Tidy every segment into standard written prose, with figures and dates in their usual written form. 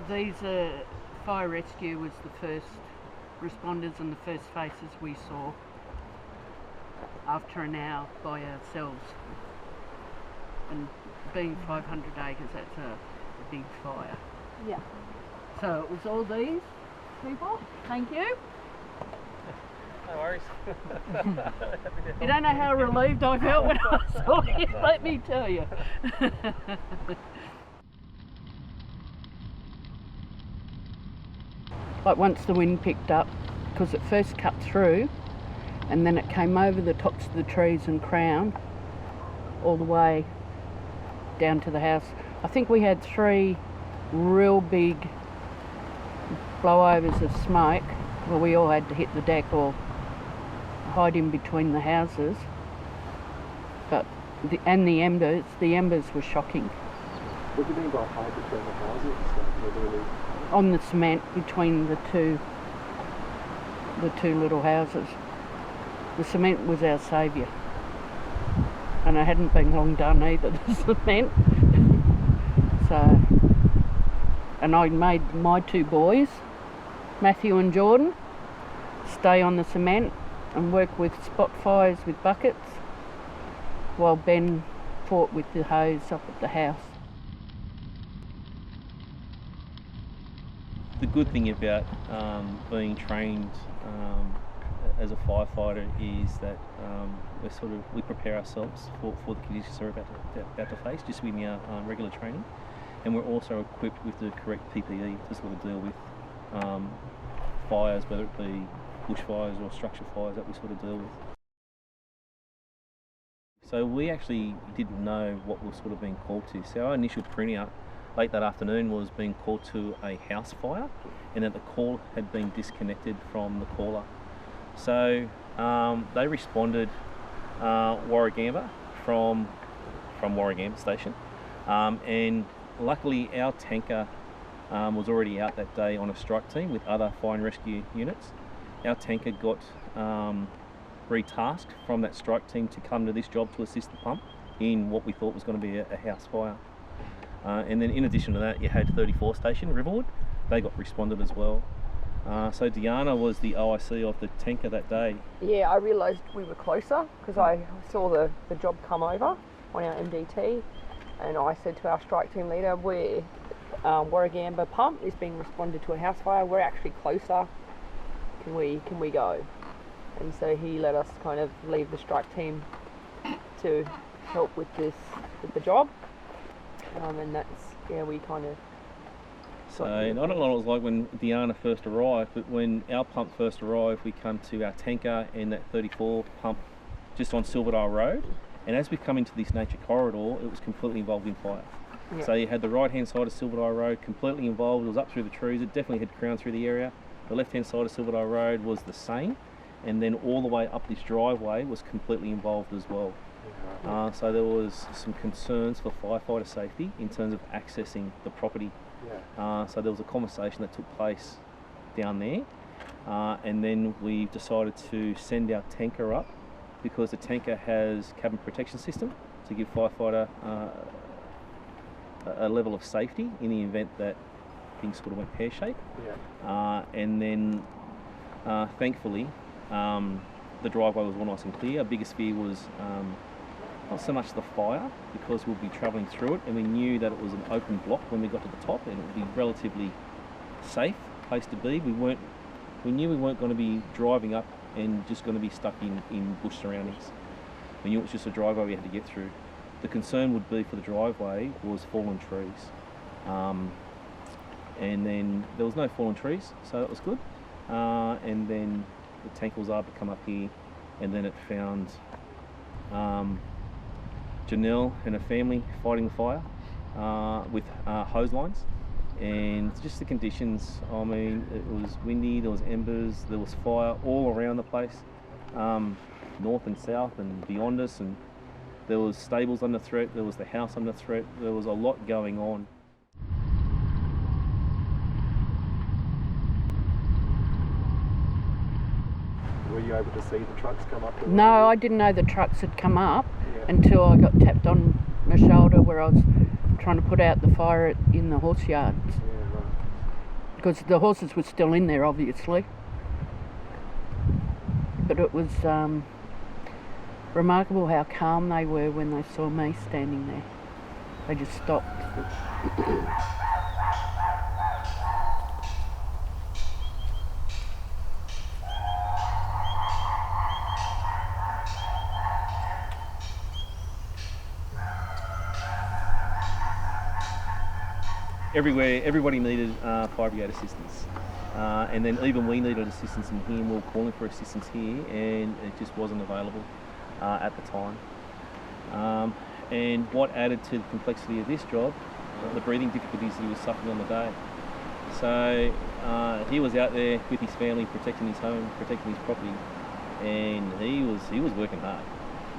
These fire rescue was the first responders and the first faces we saw after an hour by ourselves. And being 500 acres, that's a big fire. Yeah. So it was all these people. Thank you. No worries. You don't know how relieved I felt when I saw you, let me tell you. Like once the wind picked up, because it first cut through and then it came over the tops of the trees and crown all the way down to the house. I think we had 3 real big blowovers of smoke where we all had to hit the deck or hide in between the houses. But the embers were shocking. What do you mean by hide between the houses? Literally? On the cement between the two little houses. The cement was our saviour. And it hadn't been long done either, the cement. So, and I made my 2 boys, Matthew and Jordan, stay on the cement and work with spot fires with buckets while Ben fought with the hose up at the house. The good thing about being trained as a firefighter is that we prepare ourselves for the conditions we're about to face, just with our regular training, and we're also equipped with the correct PPE to sort of deal with fires, whether it be bushfires or structure fires that we sort of deal with. So we actually didn't know what we were sort of being called to. So our initial printout late that afternoon was being called to a house fire, and that the call had been disconnected from the caller. So they responded Warragamba from Warragamba station, and luckily our tanker was already out that day on a strike team with other fire and rescue units. Our tanker got retasked from that strike team to come to this job to assist the pump in what we thought was going to be a house fire. And then in addition to that, you had 34 station, Riverwood. They got responded as well. So Diana was the OIC of the tanker that day. Yeah, I realised we were closer because I saw the job come over on our MDT, and I said to our strike team leader, we're Warragamba pump is being responded to a house fire. We're actually closer. Can we go? And so he let us kind of leave the strike team to help with the job. And that's, yeah, we kind of... So I don't know what it was like when Diana first arrived, but when our pump first arrived, we come to our tanker and that 34 pump just on Silverdale Road. And as we come into this nature corridor, it was completely involved in fire. Yeah. So you had the right hand side of Silverdale Road completely involved. It was up through the trees. It definitely had crowned through the area. The left hand side of Silverdale Road was the same. And then all the way up this driveway was completely involved as well. So there was some concerns for firefighter safety in terms of accessing the property. So there was a conversation that took place down there, and then we decided to send our tanker up because the tanker has cabin protection system to give firefighter a level of safety in the event that things sort of went pear-shaped. And then thankfully the driveway was all nice and clear. Our biggest fear was not so much the fire, because we'll be travelling through it, and we knew that it was an open block when we got to the top, and it would be relatively safe place to be. We knew we weren't going to be driving up and just going to be stuck in bush surroundings. We knew it was just a driveway we had to get through. The concern would be for the driveway was fallen trees, and then there was no fallen trees, so that was good. And then the tanker was able to come up here, and then it found Janel and her family fighting the fire with hose lines, and just the conditions. I mean, it was windy, there was embers, there was fire all around the place, north and south and beyond us, and there was stables under threat, there was the house under threat, there was a lot going on. Were you able to see the trucks come up? No, I didn't know the trucks had come up until I got tapped on my shoulder where I was trying to put out the fire in the horse yard. because the horses were still in there, obviously. But it was remarkable how calm they were when they saw me standing there. They just stopped. Everybody needed fire brigade assistance, and then even we needed assistance in here, and we were calling for assistance here, and it just wasn't available at the time. And what added to the complexity of this job, the breathing difficulties that he was suffering on the day. So he was out there with his family, protecting his home, protecting his property, and he was working hard.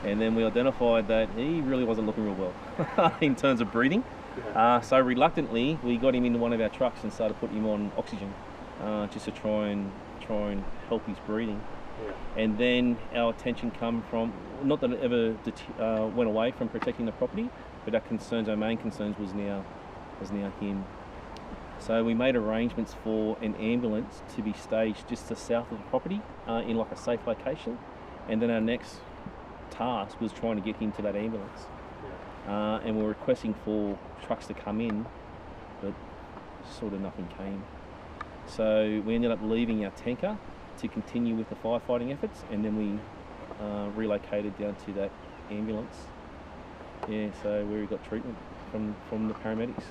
And then we identified that he really wasn't looking real well in terms of breathing. So reluctantly, we got him into one of our trucks and started putting him on oxygen, just to try and help his breathing. And then our attention come from, not that it ever went away from protecting the property, but our main concerns was now him. So we made arrangements for an ambulance to be staged just to the south of the property, in like a safe location. And then our next task was trying to get him to that ambulance. And we were requesting for trucks to come in, but sort of nothing came. So we ended up leaving our tanker to continue with the firefighting efforts, and then we relocated down to that ambulance. Yeah, so where we got treatment from the paramedics.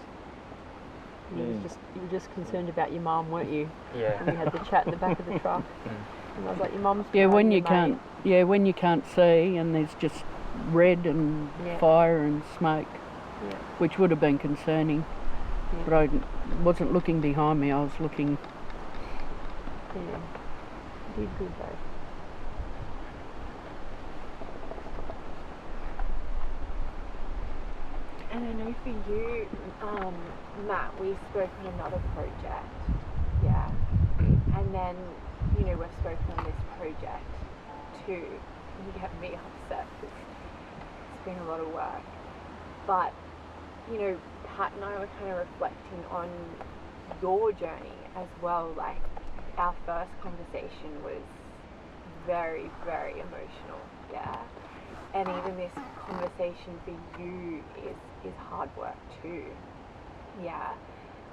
You were just concerned about your mum, weren't you? Yeah. And we had the chat in the back of the truck. And I was like, your mum's When you can't see and there's just red and fire and smoke, which would have been concerning. But I wasn't looking behind me, I was looking. Yeah. You did good though. And I know for you, Matt, we spoke on another project, and then, we've spoken on this project too. You get me upset because it's been a lot of work. But, Pat and I were kind of reflecting on your journey as well. Like, our first conversation was very, very emotional, and even this conversation for you is hard work too,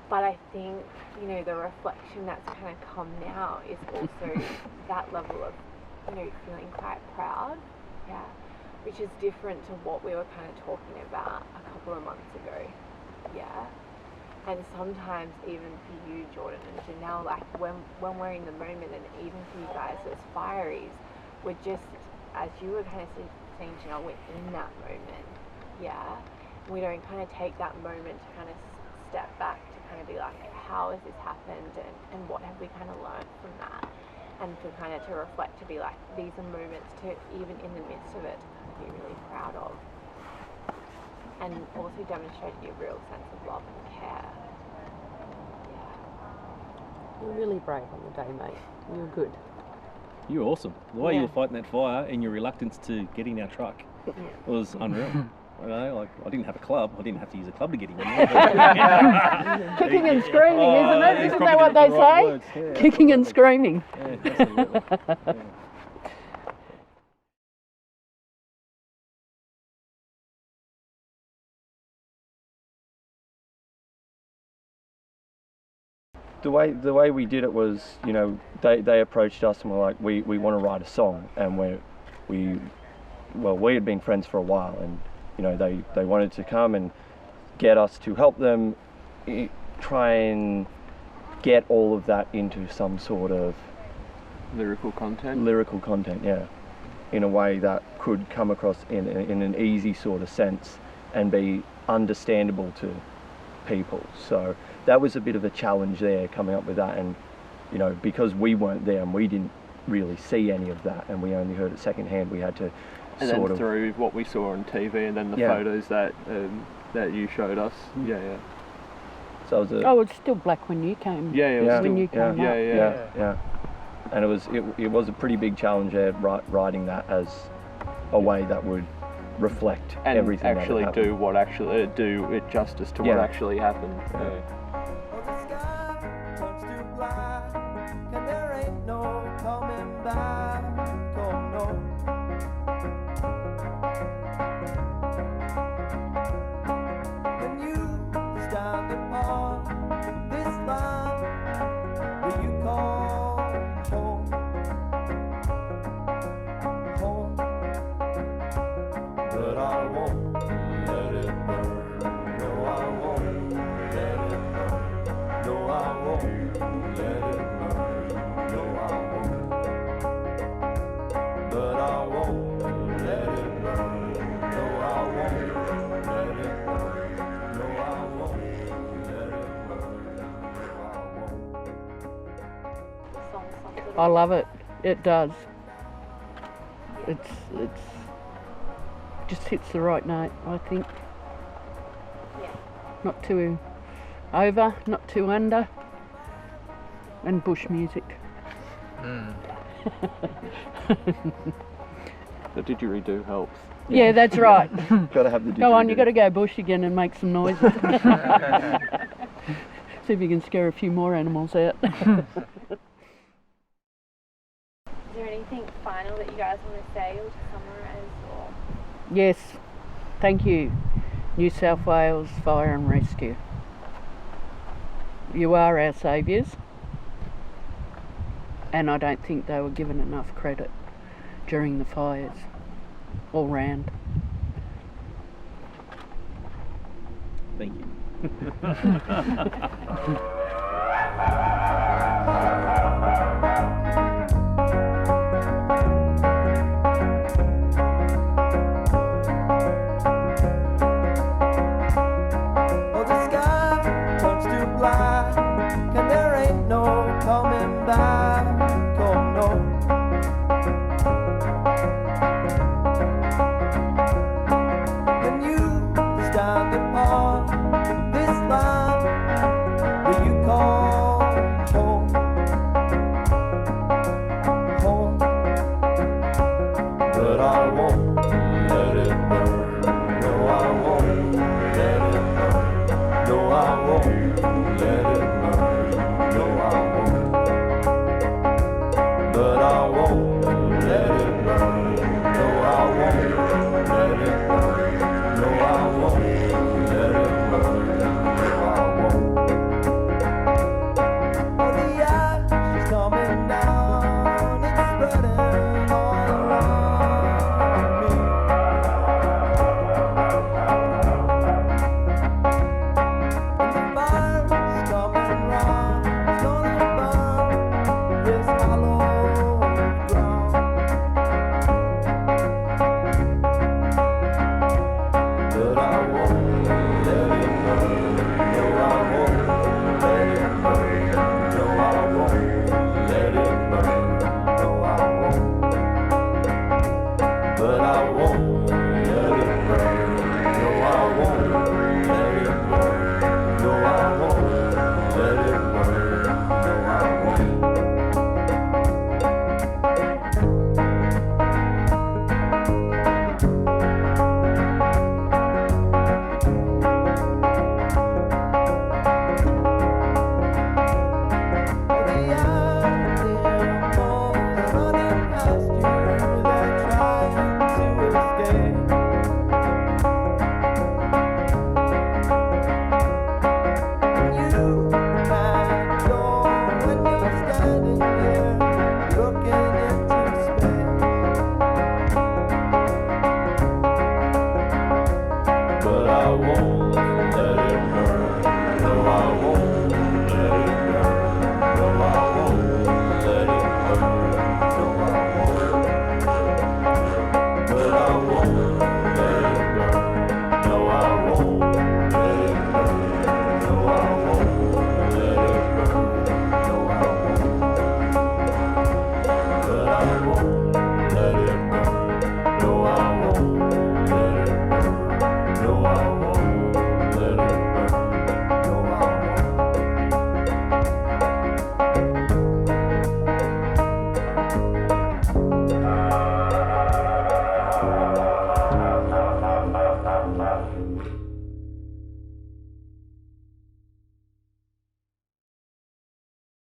but I think the reflection that's kind of come now is also that level of feeling quite proud, which is different to what we were kind of talking about a couple of months ago, and sometimes even for you, Jordan and Janel, like when we're in the moment, and even for you guys as fireys, we're just, as you were kind of saying, Janel, we're in that moment, we don't kind of take that moment to kind of step back to kind of be like, how has this happened, and what have we kind of learned from that, and to kind of to reflect, to be like, these are moments to, even in the midst of it, to kind of be really proud of, and also demonstrate your real sense of love and care. You're really brave on the day, mate. You're good. You're awesome. The way you were fighting that fire and your reluctance to get in our truck was unreal. I didn't have a club. I didn't have to use a club to get him in there. Kicking and screaming, isn't it? Isn't that what they say? Kicking and screaming. Yeah, absolutely. Yeah. The way we did it was, they approached us and were like, we want to write a song, and we had been friends for a while, and they wanted to come and get us to help them try and get all of that into some sort of lyrical content, in a way that could come across in an easy sort of sense and be understandable to people. So that was a bit of a challenge there, coming up with that, and because we weren't there and we didn't really see any of that, and we only heard it secondhand, we had to through what we saw on TV and then the photos that you showed us. So it was it's still black when you came. When you came up. And it was a pretty big challenge there, writing that as a way that would reflect and everything actually that do it justice to what actually happened. Yeah. I love it. It does. It's just hits the right note, I think. Yeah. Not too over, not too under. And bush music. The didgeridoo helps. Yeah, that's right. Got to have the Go on, you didgeridoo. got to go bush again and make some noises. See if you can scare a few more animals out. Is there anything final that you guys want to say or to summarise? Or Yes, thank you, New South Wales Fire and Rescue. You are our saviours, and I don't think they were given enough credit during the fires all round. Thank you. Oh, the sky turns to black, and there ain't no coming back.